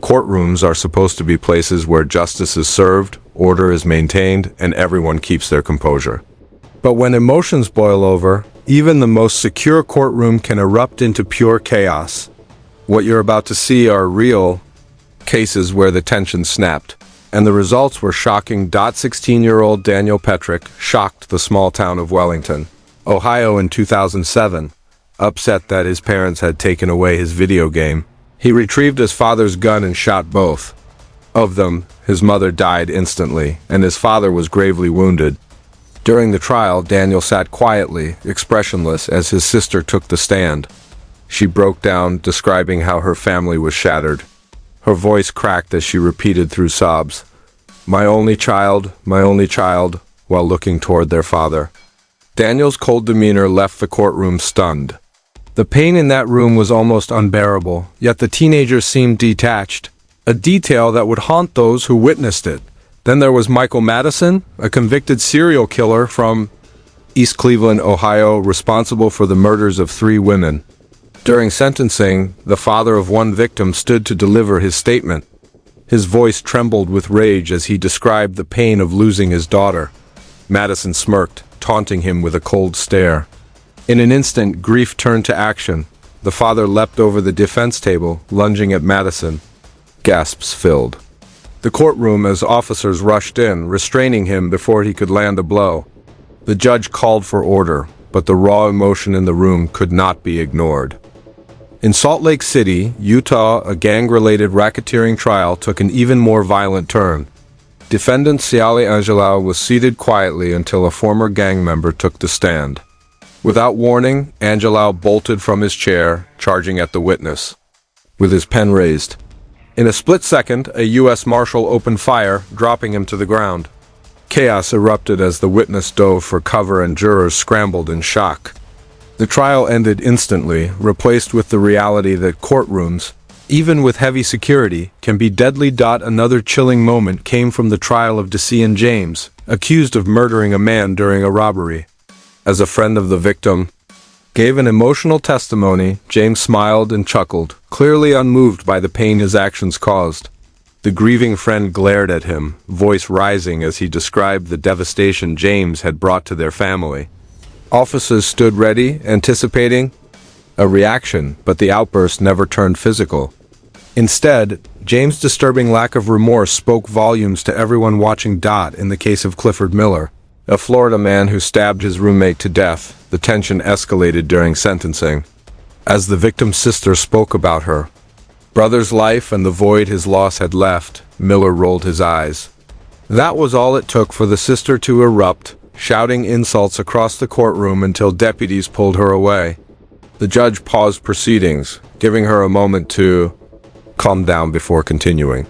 Courtrooms are supposed to be places where justice is served, order is maintained, and everyone keeps their composure. But when emotions boil over, even the most secure courtroom can erupt into pure chaos. What you're about to see are real cases where the tension snapped, and the results were shocking. 16-year-old Daniel Petrick shocked the small town of Wellington, Ohio in 2007, upset that his parents had taken away his video game. He retrieved his father's gun and shot both of them. His mother died instantly, and his father was gravely wounded. During the trial, Daniel sat quietly, expressionless, as his sister took the stand. She broke down, describing how her family was shattered. Her voice cracked as she repeated through sobs, my only child," while looking toward their father. Daniel's cold demeanor left the courtroom stunned. The pain in that room was almost unbearable, yet the teenager seemed detached, a detail that would haunt those who witnessed it. Then there was Michael Madison, a convicted serial killer from East Cleveland, Ohio, responsible for the murders of 3 women. During sentencing, the father of one victim stood to deliver his statement. His voice trembled with rage as he described the pain of losing his daughter. Madison smirked, taunting him with a cold stare. In an instant, grief turned to action. The father leapt over the defense table, lunging at Madison. Gasps filled the courtroom as officers rushed in, restraining him before he could land a blow. The judge called for order, but the raw emotion in the room could not be ignored. In Salt Lake City, Utah, a gang-related racketeering trial took an even more violent turn. Defendant Siali Angelau was seated quietly until a former gang member took the stand. Without warning, Angelau bolted from his chair, charging at the witness, with his pen raised. In a split second, a U.S. Marshal opened fire, dropping him to the ground. Chaos erupted as the witness dove for cover and jurors scrambled in shock. The trial ended instantly, replaced with the reality that courtrooms, even with heavy security, can be deadly. Another chilling moment came from the trial of Decian James, accused of murdering a man during a robbery. As a friend of the victim gave an emotional testimony, James smiled and chuckled, clearly unmoved by the pain his actions caused. The grieving friend glared at him, voice rising as he described the devastation James had brought to their family. Officers stood ready, anticipating a reaction, but the outburst never turned physical. Instead, James' disturbing lack of remorse spoke volumes to everyone watching. In the case of Clifford Miller, a Florida man who stabbed his roommate to death, the tension escalated during sentencing. As the victim's sister spoke about her brother's life and the void his loss had left, Miller rolled his eyes. That was all it took for the sister to erupt, shouting insults across the courtroom until deputies pulled her away. The judge paused proceedings, giving her a moment to calm down before continuing.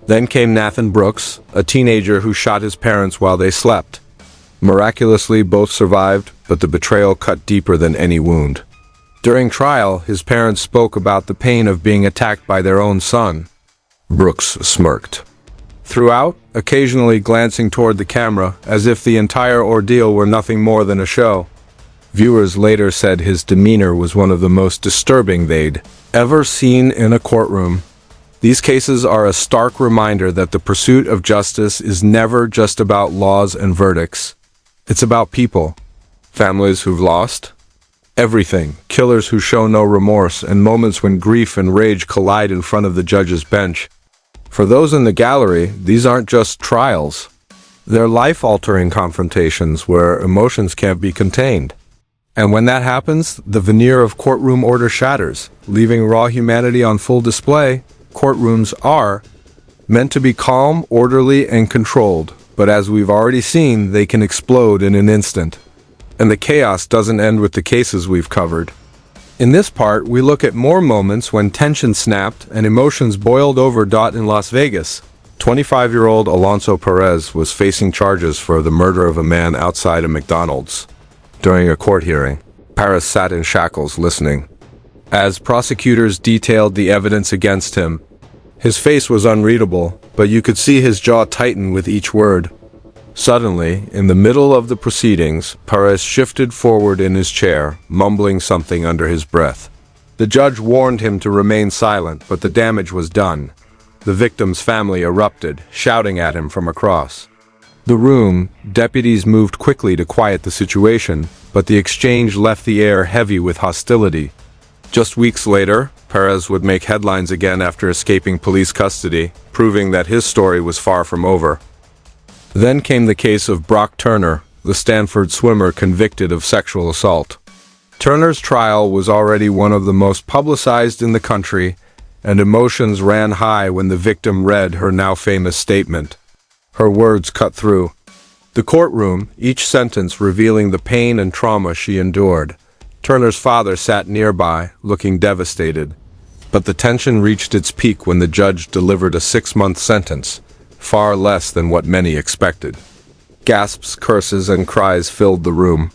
Then came Nathan Brooks, a teenager who shot his parents while they slept. Miraculously, both survived, but the betrayal cut deeper than any wound. During trial, his parents spoke about the pain of being attacked by their own son. Brooks smirked throughout, occasionally glancing toward the camera, as if the entire ordeal were nothing more than a show. Viewers later said his demeanor was one of the most disturbing they'd ever seen in a courtroom. These cases are a stark reminder that the pursuit of justice is never just about laws and verdicts. It's about people, families who've lost everything, killers who show no remorse, and moments when grief and rage collide in front of the judge's bench. For those in the gallery, these aren't just trials. They're life-altering confrontations where emotions can't be contained. And when that happens, the veneer of courtroom order shatters, leaving raw humanity on full display. Courtrooms are meant to be calm, orderly, and controlled, but as we've already seen, they can explode in an instant. And the chaos doesn't end with the cases we've covered. In this part, we look at more moments when tension snapped and emotions boiled over. In Las Vegas, 25-year-old Alonso Perez was facing charges for the murder of a man outside a McDonald's. During a court hearing, Perez sat in shackles listening. As prosecutors detailed the evidence against him, his face was unreadable, but you could see his jaw tighten with each word. Suddenly, in the middle of the proceedings, Perez shifted forward in his chair, mumbling something under his breath. The judge warned him to remain silent, but the damage was done. the victim's family erupted, shouting at him from across the room. Deputies moved quickly to quiet the situation, but the exchange left the air heavy with hostility. Just weeks later, Perez would make headlines again after escaping police custody, proving that his story was far from over. Then came the case of Brock Turner, the Stanford swimmer convicted of sexual assault. Turner's trial was already one of the most publicized in the country, and emotions ran high when the victim read her now famous statement. Her words cut through the courtroom, each sentence revealing the pain and trauma she endured. Turner's father sat nearby, looking devastated. But the tension reached its peak when the judge delivered a 6-month sentence, far less than what many expected. Gasps, curses, and cries filled the room.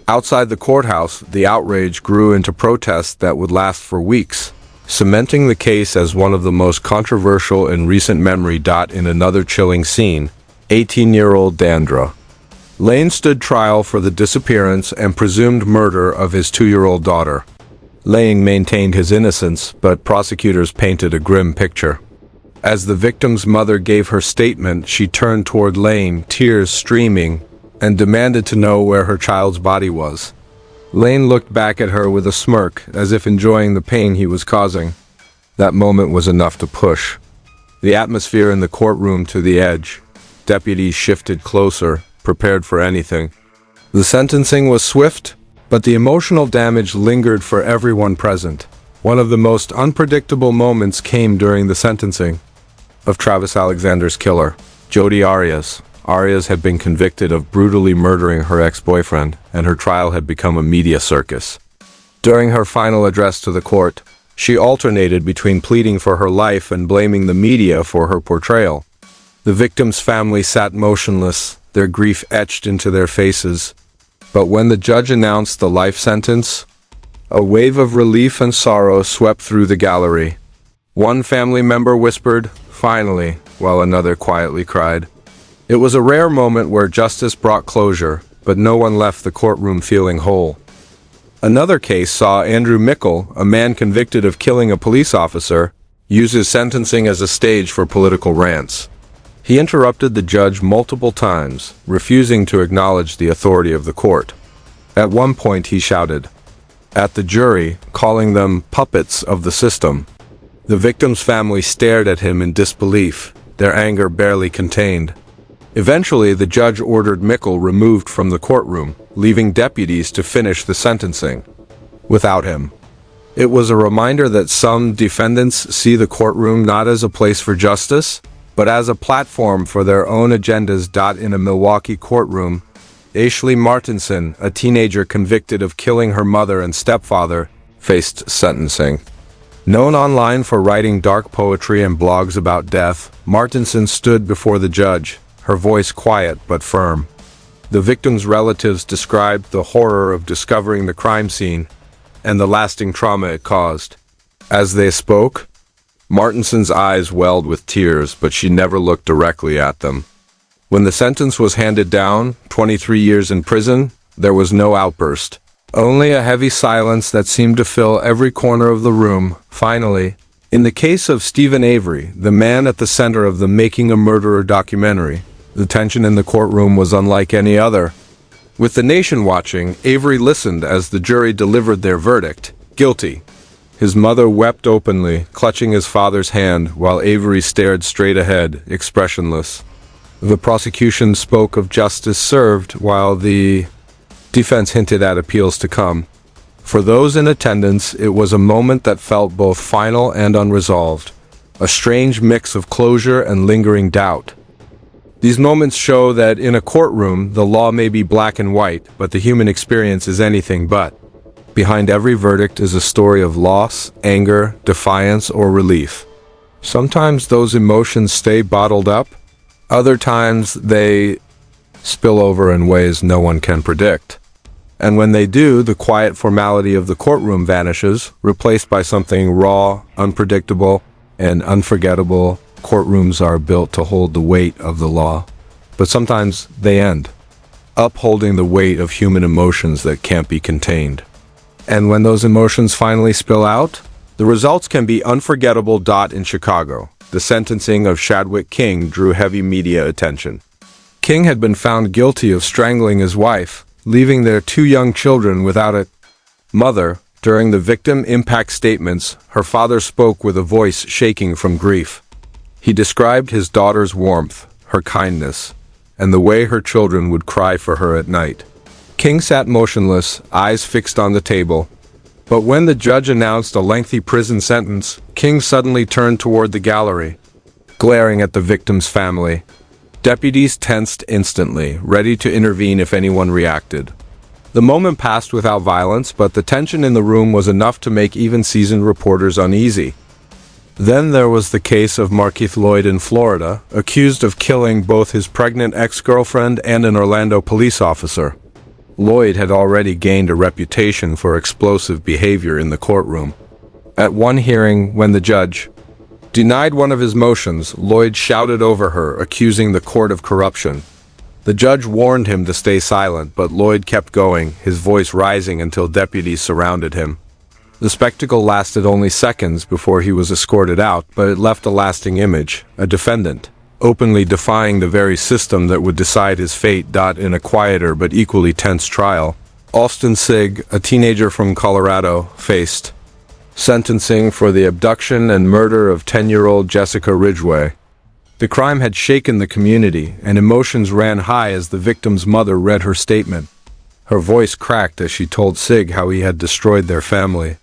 Outside the courthouse, the outrage grew into protests that would last for weeks, cementing the case as one of the most controversial in recent memory. In another chilling scene, 18-year-old Dandra Lane stood trial for the disappearance and presumed murder of his 2-year-old daughter. Lane maintained his innocence, but prosecutors painted a grim picture. As the victim's mother gave her statement, she turned toward Lane, tears streaming, and demanded to know where her child's body was. Lane looked back at her with a smirk, as if enjoying the pain he was causing. That moment was enough to push the atmosphere in the courtroom to the edge. Deputies shifted closer, prepared for anything. The sentencing was swift, but the emotional damage lingered for everyone present. One of the most unpredictable moments came during the sentencing of Travis Alexander's killer, Jodi Arias. Arias had been convicted of brutally murdering her ex-boyfriend, and her trial had become a media circus. During her final address to the court, she alternated between pleading for her life and blaming the media for her portrayal. The victim's family sat motionless, their grief etched into their faces. But when the judge announced the life sentence, a wave of relief and sorrow swept through the gallery. One family member whispered, "Finally," while another quietly cried. It was a rare moment where justice brought closure, but no one left the courtroom feeling whole. Another case saw Andrew Mickle, a man convicted of killing a police officer, use his sentencing as a stage for political rants. He interrupted the judge multiple times, refusing to acknowledge the authority of the court. At one point he shouted at the jury, calling them puppets of the system. The victim's family stared at him in disbelief, their anger barely contained. Eventually, the judge ordered Mickle removed from the courtroom, leaving deputies to finish the sentencing without him. It was a reminder that some defendants see the courtroom not as a place for justice, but as a platform for their own agendas. In a Milwaukee courtroom, Ashley Martinson, a teenager convicted of killing her mother and stepfather, faced sentencing. Known online for writing dark poetry and blogs about death, Martinson stood before the judge, her voice quiet but firm. The victim's relatives described the horror of discovering the crime scene and the lasting trauma it caused. As they spoke, Martinson's eyes welled with tears, but she never looked directly at them. When the sentence was handed down, 23 years in prison, there was no outburst. Only a heavy silence that seemed to fill every corner of the room. Finally, in the case of Stephen Avery, the man at the center of the Making a Murderer documentary, the tension in the courtroom was unlike any other. With the nation watching, Avery listened as the jury delivered their verdict, guilty. His mother wept openly, clutching his father's hand, while Avery stared straight ahead, expressionless. The prosecution spoke of justice served, while the defense hinted at appeals to come. For those in attendance, it was a moment that felt both final and unresolved, a strange mix of closure and lingering doubt. These moments show that in a courtroom, the law may be black and white, but the human experience is anything but. Behind every verdict is a story of loss, anger, defiance, or relief. Sometimes those emotions stay bottled up. Other times they spill over in ways no one can predict. And when they do, the quiet formality of the courtroom vanishes, replaced by something raw, unpredictable, and unforgettable. Courtrooms are built to hold the weight of the law, but sometimes they end, upholding the weight of human emotions that can't be contained. And when those emotions finally spill out, the results can be unforgettable. In Chicago, the sentencing of Chadwick King drew heavy media attention. King had been found guilty of strangling his wife, leaving their two young children without a mother. During the victim impact statements, her father spoke with a voice shaking from grief. He described his daughter's warmth, her kindness, and the way her children would cry for her at night. King sat motionless, eyes fixed on the table. But when the judge announced a lengthy prison sentence, King suddenly turned toward the gallery, glaring at the victim's family. Deputies tensed instantly, ready to intervene if anyone reacted. The moment passed without violence, but the tension in the room was enough to make even seasoned reporters uneasy. Then there was the case of Markeith Lloyd in Florida, accused of killing both his pregnant ex-girlfriend and an Orlando police officer. Lloyd had already gained a reputation for explosive behavior in the courtroom. At one hearing, when the judge denied one of his motions, Lloyd shouted over her, accusing the court of corruption. The judge warned him to stay silent, but Lloyd kept going, his voice rising until deputies surrounded him. The spectacle lasted only seconds before he was escorted out, but it left a lasting image, a defendant, openly defying the very system that would decide his fate. In a quieter but equally tense trial, Alston Sigg, a teenager from Colorado, faced sentencing for the abduction and murder of 10-year-old Jessica Ridgway. The crime had shaken the community, and emotions ran high as the victim's mother read her statement. Her voice cracked as she told Sigg how he had destroyed their family.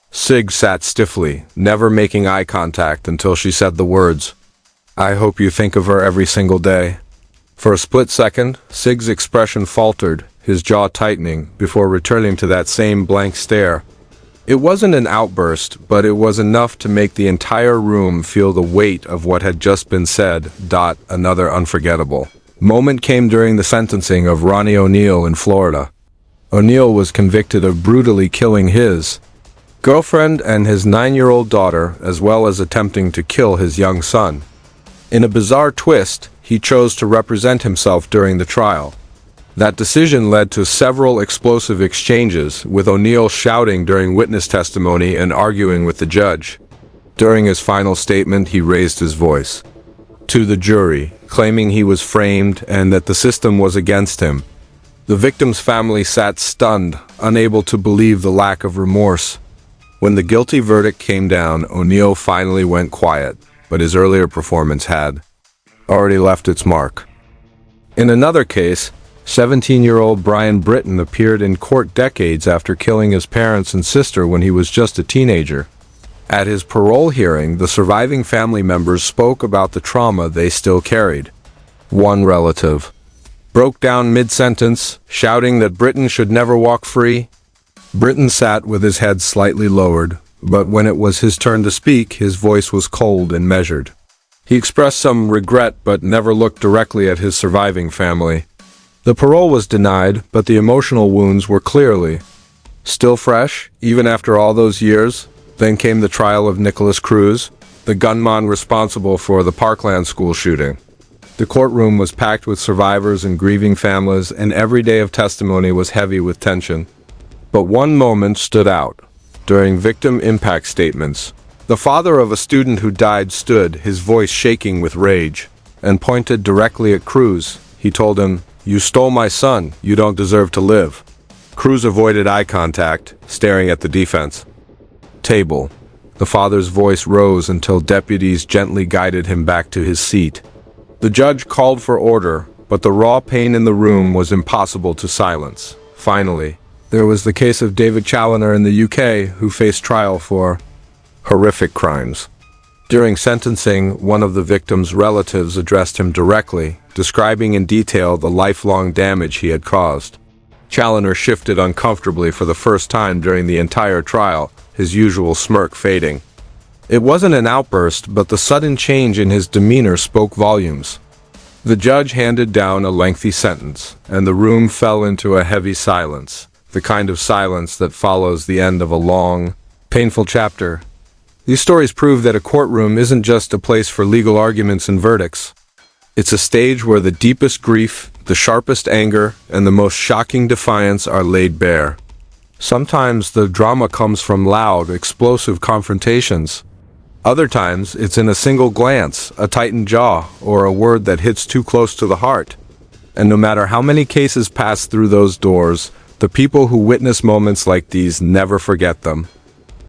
Sigg sat stiffly, never making eye contact until she said the words, "I hope you think of her every single day." For a split second, Sigg's expression faltered, his jaw tightening, before returning to that same blank stare. It wasn't an outburst, but it was enough to make the entire room feel the weight of what had just been said. Another unforgettable moment came during the sentencing of Ronnie O'Neill in Florida. O'Neill was convicted of brutally killing his girlfriend and his 9-year-old daughter, as well as attempting to kill his young son. In a bizarre twist, he chose to represent himself during the trial. That decision led to several explosive exchanges, with O'Neill shouting during witness testimony and arguing with the judge. During his final statement, he raised his voice to the jury, claiming he was framed and that the system was against him. The victim's family sat stunned, unable to believe the lack of remorse. When the guilty verdict came down, O'Neill finally went quiet, but his earlier performance had already left its mark. In another case, 17-year-old Brian Britton appeared in court decades after killing his parents and sister when he was just a teenager. At his parole hearing, the surviving family members spoke about the trauma they still carried. One relative broke down mid-sentence, shouting that Britton should never walk free. Britton sat with his head slightly lowered, but when it was his turn to speak, his voice was cold and measured. He expressed some regret but never looked directly at his surviving family. The parole was denied, but the emotional wounds were clearly still fresh, even after all those years. Then came the trial of Nicholas Cruz, the gunman responsible for the Parkland school shooting. The courtroom was packed with survivors and grieving families, and every day of testimony was heavy with tension. But one moment stood out. During victim impact statements, the father of a student who died stood, his voice shaking with rage, and pointed directly at Cruz. He told him, "You stole my son. You don't deserve to live." Cruz avoided eye contact, staring at the defense table. The father's voice rose until deputies gently guided him back to his seat. The judge called for order, but the raw pain in the room was impossible to silence. Finally, there was the case of David Challoner in the UK, who faced trial for horrific crimes. During sentencing, one of the victim's relatives addressed him directly, describing in detail the lifelong damage he had caused. Challoner shifted uncomfortably for the first time during the entire trial, his usual smirk fading. It wasn't an outburst, but the sudden change in his demeanor spoke volumes. The judge handed down a lengthy sentence, and the room fell into a heavy silence, the kind of silence that follows the end of a long, painful chapter. These stories prove that a courtroom isn't just a place for legal arguments and verdicts. It's a stage where the deepest grief, the sharpest anger, and the most shocking defiance are laid bare. Sometimes the drama comes from loud, explosive confrontations. Other times, it's in a single glance, a tightened jaw, or a word that hits too close to the heart. And no matter how many cases pass through those doors, the people who witness moments like these never forget them.